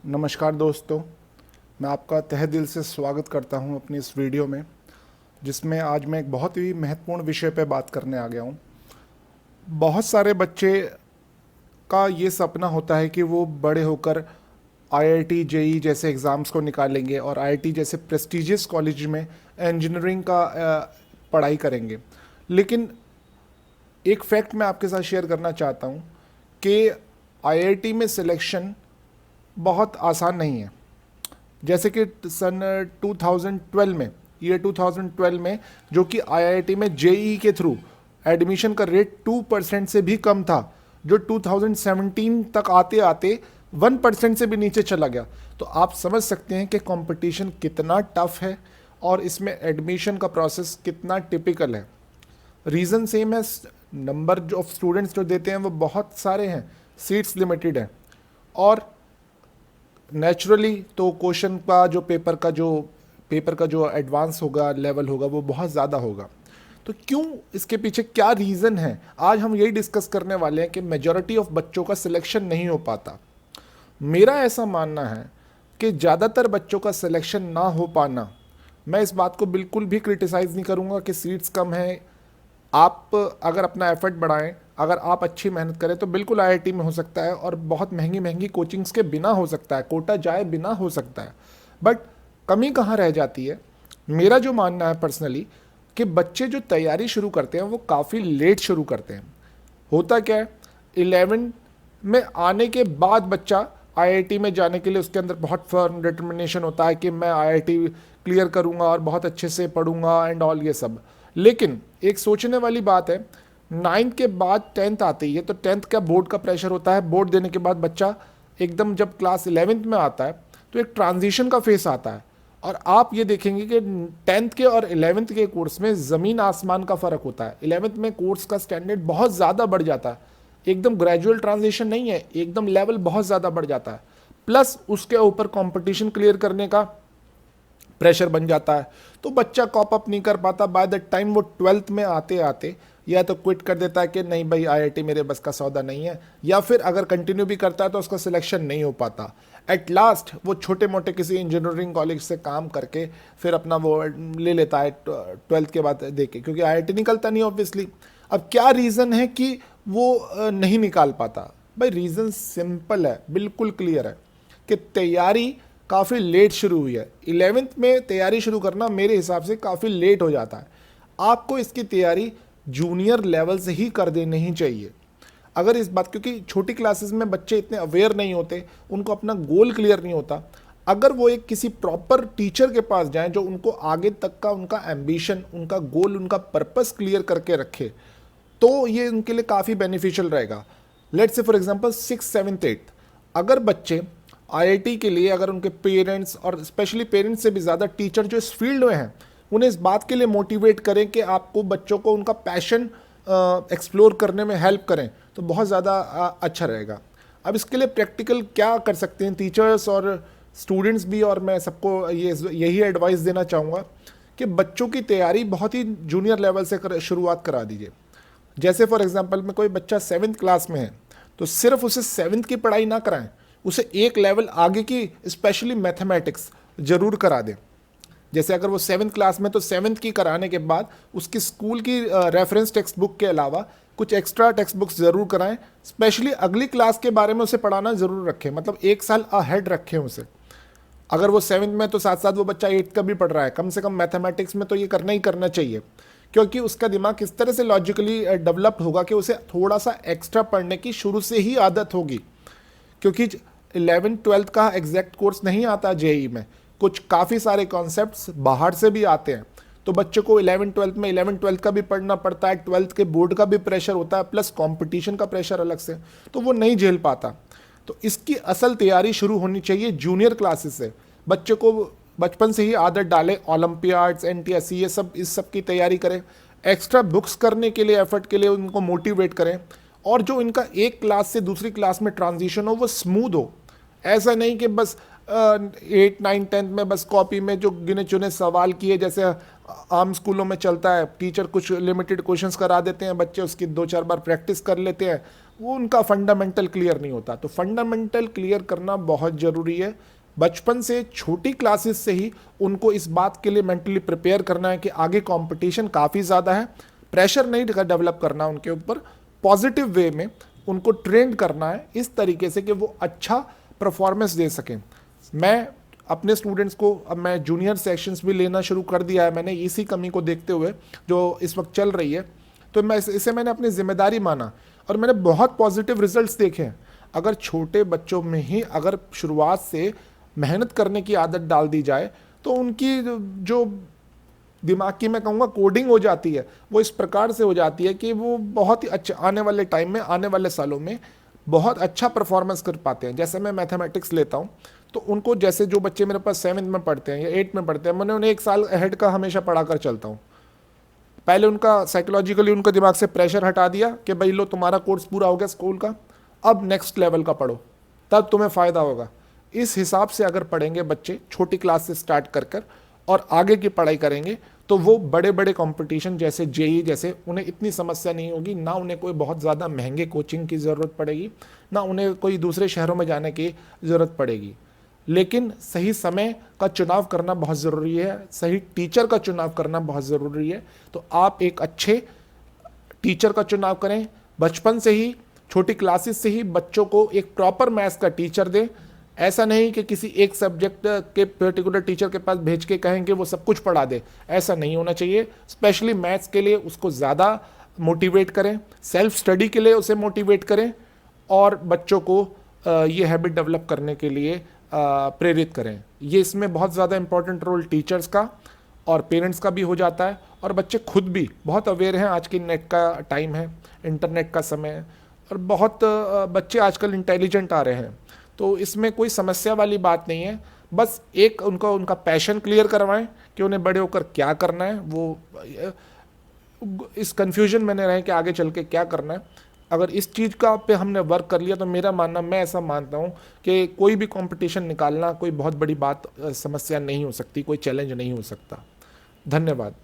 नमस्कार दोस्तों, मैं आपका तहे दिल से स्वागत करता हूं अपनी इस वीडियो में, जिसमें आज मैं एक बहुत ही महत्वपूर्ण विषय पे बात करने आ गया हूं। बहुत सारे बच्चे का ये सपना होता है कि वो बड़े होकर आईआईटी, जेईई जैसे एग्ज़ाम्स को निकालेंगे और आईआईटी जैसे प्रेस्टिजियस कॉलेज में इंजीनियरिंग का पढ़ाई करेंगे। लेकिन एक फैक्ट मैं आपके साथ शेयर करना चाहता हूँ कि आईआईटी में सिलेक्शन बहुत आसान नहीं है। जैसे कि सन 2012 में, ईयर 2012 में, जो कि आईआईटी में जेईई के थ्रू एडमिशन का रेट 2% से भी कम था, जो 2017 तक आते आते 1% से भी नीचे चला गया। तो आप समझ सकते हैं कि कंपटीशन कितना टफ है और इसमें एडमिशन का प्रोसेस कितना टिपिकल है। रीज़न सेम है, नंबर जो ऑफ स्टूडेंट्स जो देते हैं वो बहुत सारे हैं, सीट्स लिमिटेड हैं, और नेचुरली तो क्वेश्चन का जो पेपर का जो एडवांस होगा, लेवल होगा, वो बहुत ज़्यादा होगा। तो क्यों, इसके पीछे क्या रीज़न है, आज हम यही डिस्कस करने वाले हैं कि मेजॉरिटी ऑफ बच्चों का सिलेक्शन नहीं हो पाता। मेरा ऐसा मानना है कि ज़्यादातर बच्चों का सिलेक्शन ना हो पाना, मैं इस बात को बिल्कुल भी क्रिटिसाइज़ नहीं करूँगा कि सीट्स कम हैं। आप अगर अपना एफर्ट बढ़ाएं, अगर आप अच्छी मेहनत करें तो बिल्कुल आईआईटी में हो सकता है, और बहुत महंगी महंगी कोचिंग्स के बिना हो सकता है, कोटा जाए बिना हो सकता है। बट कमी कहाँ रह जाती है, मेरा जो मानना है पर्सनली, कि बच्चे जो तैयारी शुरू करते हैं वो काफ़ी लेट शुरू करते हैं। होता क्या है, 11 में आने के बाद बच्चा आईआईटी में जाने के लिए उसके अंदर बहुत फर्म डिटर्मिनेशन होता है कि मैं आईआईटी क्लियर करूँगा और बहुत अच्छे से पढ़ूंगा एंड ऑल ये सब। लेकिन एक सोचने वाली बात है, 9th के बाद 10th आती है, तो 10th का बोर्ड का प्रेशर होता है। बोर्ड देने के बाद बच्चा एकदम जब क्लास 11th में आता है तो एक ट्रांजिशन का फेस आता है, और आप ये देखेंगे कि 10th के और 11th के कोर्स में ज़मीन आसमान का फ़र्क होता है। 11th में कोर्स का स्टैंडर्ड बहुत ज़्यादा बढ़ जाता है, एकदम ग्रेजुअल ट्रांजिशन नहीं है, एकदम लेवल बहुत ज़्यादा बढ़ जाता है। प्लस उसके ऊपर कंपटीशन क्लियर करने का प्रेशर बन जाता है, तो बच्चा कॉप अप नहीं कर पाता। बाय द टाइम वो 12th में आते आते या तो क्विट कर देता है कि नहीं भाई आईआईटी मेरे बस का सौदा नहीं है, या फिर अगर कंटिन्यू भी करता है तो उसका सिलेक्शन नहीं हो पाता। एट लास्ट वो छोटे मोटे किसी इंजीनियरिंग कॉलेज से काम करके फिर अपना वो ले लेता है 12th के बाद देके, क्योंकि आईआईटी निकलता नहीं ऑब्वियसली। अब क्या रीज़न है कि वो नहीं निकाल पाता? भाई रीज़न सिंपल है, बिल्कुल क्लियर है, कि तैयारी काफ़ी लेट शुरू हुई है। 11th में तैयारी शुरू करना मेरे हिसाब से काफ़ी लेट हो जाता है। आपको इसकी तैयारी जूनियर लेवल से ही कर देनी ही चाहिए। अगर इस बात, क्योंकि छोटी क्लासेस में बच्चे इतने अवेयर नहीं होते, उनको अपना गोल क्लियर नहीं होता। अगर वो एक किसी प्रॉपर टीचर के पास जाएं जो उनको आगे तक का उनका एम्बिशन, उनका गोल, उनका पर्पस क्लियर करके रखे, तो ये उनके लिए काफ़ी बेनिफिशियल रहेगा। Let's say for example 6th 7th 8th, अगर बच्चे आईआईटी के लिए, अगर उनके पेरेंट्स, और स्पेशली पेरेंट्स से भी ज़्यादा टीचर जो इस फील्ड में हैं, उन्हें इस बात के लिए मोटिवेट करें कि आपको बच्चों को उनका पैशन एक्सप्लोर करने में हेल्प करें, तो बहुत ज़्यादा अच्छा रहेगा। अब इसके लिए प्रैक्टिकल क्या कर सकते हैं टीचर्स और स्टूडेंट्स भी, और मैं सबको यही एडवाइस देना चाहूँगा कि बच्चों की तैयारी बहुत ही जूनियर लेवल से शुरुआत करा दीजिए। जैसे फॉर एग्जांपल में कोई बच्चा 7th क्लास में है, तो सिर्फ उसे 7th की पढ़ाई ना कराएं, उसे एक लेवल आगे की स्पेशली मैथमेटिक्स ज़रूर करा दें। जैसे अगर वो 7th क्लास में, तो 7th की कराने के बाद उसकी स्कूल की रेफरेंस टेक्स्ट बुक के अलावा कुछ एक्स्ट्रा टेक्स्ट बुक्स ज़रूर कराएं। स्पेशली अगली क्लास के बारे में उसे पढ़ाना ज़रूर रखें, मतलब एक साल अहेड रखें उसे। अगर वो 7th में, तो साथ साथ वो बच्चा 8th का भी पढ़ रहा है, कम से कम मैथमेटिक्स में तो ये करना ही करना चाहिए, क्योंकि उसका दिमाग किस तरह से लॉजिकली डेवलप्ड होगा कि उसे थोड़ा सा एक्स्ट्रा पढ़ने की शुरू से ही आदत होगी। क्योंकि 11th 12th का एग्जैक्ट कोर्स नहीं आता जेईई में, कुछ काफ़ी सारे कॉन्सेप्ट्स बाहर से भी आते हैं, तो बच्चे को 11th 12th में 11th 12th का भी पढ़ना पड़ता है, 12th के बोर्ड का भी प्रेशर होता है, प्लस कंपटीशन का प्रेशर अलग से, तो वो नहीं झेल पाता। तो इसकी असल तैयारी शुरू होनी चाहिए जूनियर क्लासेस से। बच्चे को बचपन से ही आदत डालें, ओलंपियाड्स, एनटीएससी, ये सब, इस सब की तैयारी करें, एक्स्ट्रा बुक्स करने के लिए, एफर्ट के लिए उनको मोटिवेट करें, और जो इनका एक क्लास से दूसरी क्लास में ट्रांजिशन हो वो स्मूथ हो। ऐसा नहीं कि बस 8 9 10th में बस कॉपी में जो गिने चुने सवाल किए, जैसे आम स्कूलों में चलता है, टीचर कुछ लिमिटेड क्वेश्चंस करा देते हैं, बच्चे उसकी 2-4 बार प्रैक्टिस कर लेते हैं, वो उनका फंडामेंटल क्लियर नहीं होता। तो फंडामेंटल क्लियर करना बहुत ज़रूरी है। बचपन से छोटी क्लासेस से ही उनको इस बात के लिए मेंटली प्रिपेयर करना है कि आगे कंपटीशन काफ़ी ज़्यादा है। प्रेशर नहीं डेवलप करना उनके ऊपर, पॉजिटिव वे में उनको ट्रेंड करना है इस तरीके से कि वो अच्छा परफॉर्मेंस दे सकें। मैं अपने स्टूडेंट्स को, अब मैं जूनियर सेक्शंस भी लेना शुरू कर दिया है मैंने, इसी कमी को देखते हुए जो इस वक्त चल रही है। तो मैं इसे मैंने अपनी जिम्मेदारी माना और मैंने बहुत पॉजिटिव रिजल्ट्स देखे हैं। अगर छोटे बच्चों में ही अगर शुरुआत से मेहनत करने की आदत डाल दी जाए तो उनकी जो दिमाग की, मैं कहूँगा, कोडिंग हो जाती है, वो इस प्रकार से हो जाती है कि वो बहुत ही अच्छा आने वाले टाइम में, आने वाले सालों में बहुत अच्छा परफॉर्मेंस कर पाते हैं। जैसे मैं मैथमेटिक्स लेता हूँ तो उनको, जैसे जो बच्चे मेरे पास 7th में पढ़ते हैं या 8th में पढ़ते हैं, मैंने उन्हें 1 साल अहेड का हमेशा पढ़ा कर चलता हूँ। पहले उनका साइकोलॉजिकली उनके दिमाग से प्रेशर हटा दिया कि भाई लो तुम्हारा कोर्स पूरा हो गया स्कूल का, अब नेक्स्ट लेवल का पढ़ो, तब तुम्हें फ़ायदा होगा। इस हिसाब से अगर पढ़ेंगे बच्चे छोटी क्लास से स्टार्ट कर कर और आगे की पढ़ाई करेंगे तो वो बड़े बड़े कंपटीशन जैसे जेई जैसे उन्हें इतनी समस्या नहीं होगी। ना उन्हें कोई बहुत ज़्यादा महंगे कोचिंग की ज़रूरत पड़ेगी, ना उन्हें कोई दूसरे शहरों में जाने की ज़रूरत पड़ेगी। लेकिन सही समय का चुनाव करना बहुत ज़रूरी है, सही टीचर का चुनाव करना बहुत ज़रूरी है। तो आप एक अच्छे टीचर का चुनाव करें, बचपन से ही, छोटी क्लासेस से ही बच्चों को एक प्रॉपर मैथ्स का टीचर दें। ऐसा नहीं कि किसी एक सब्जेक्ट के पर्टिकुलर टीचर के पास भेज के कहें कि वो सब कुछ पढ़ा दे, ऐसा नहीं होना चाहिए। स्पेशली मैथ्स के लिए उसको ज़्यादा मोटिवेट करें, सेल्फ स्टडी के लिए उसे मोटिवेट करें और बच्चों को ये हैबिट डेवलप करने के लिए प्रेरित करें। ये इसमें बहुत ज़्यादा इंपॉर्टेंट रोल टीचर्स का और पेरेंट्स का भी हो जाता है। और बच्चे खुद भी बहुत अवेयर हैं, आज की नेट का टाइम है, इंटरनेट का समय है और बहुत बच्चे आजकल इंटेलिजेंट आ रहे हैं। तो इसमें कोई समस्या वाली बात नहीं है। बस एक उनका पैशन क्लियर करवाएं कि उन्हें बड़े होकर क्या करना है। वो इस कन्फ्यूजन में नहीं रहे कि आगे चल के क्या करना है। अगर इस चीज़ का पे हमने वर्क कर लिया तो मेरा मानना, मैं ऐसा मानता हूँ कि कोई भी कंपटीशन निकालना कोई बहुत बड़ी बात, समस्या नहीं हो सकती, कोई चैलेंज नहीं हो सकता। धन्यवाद।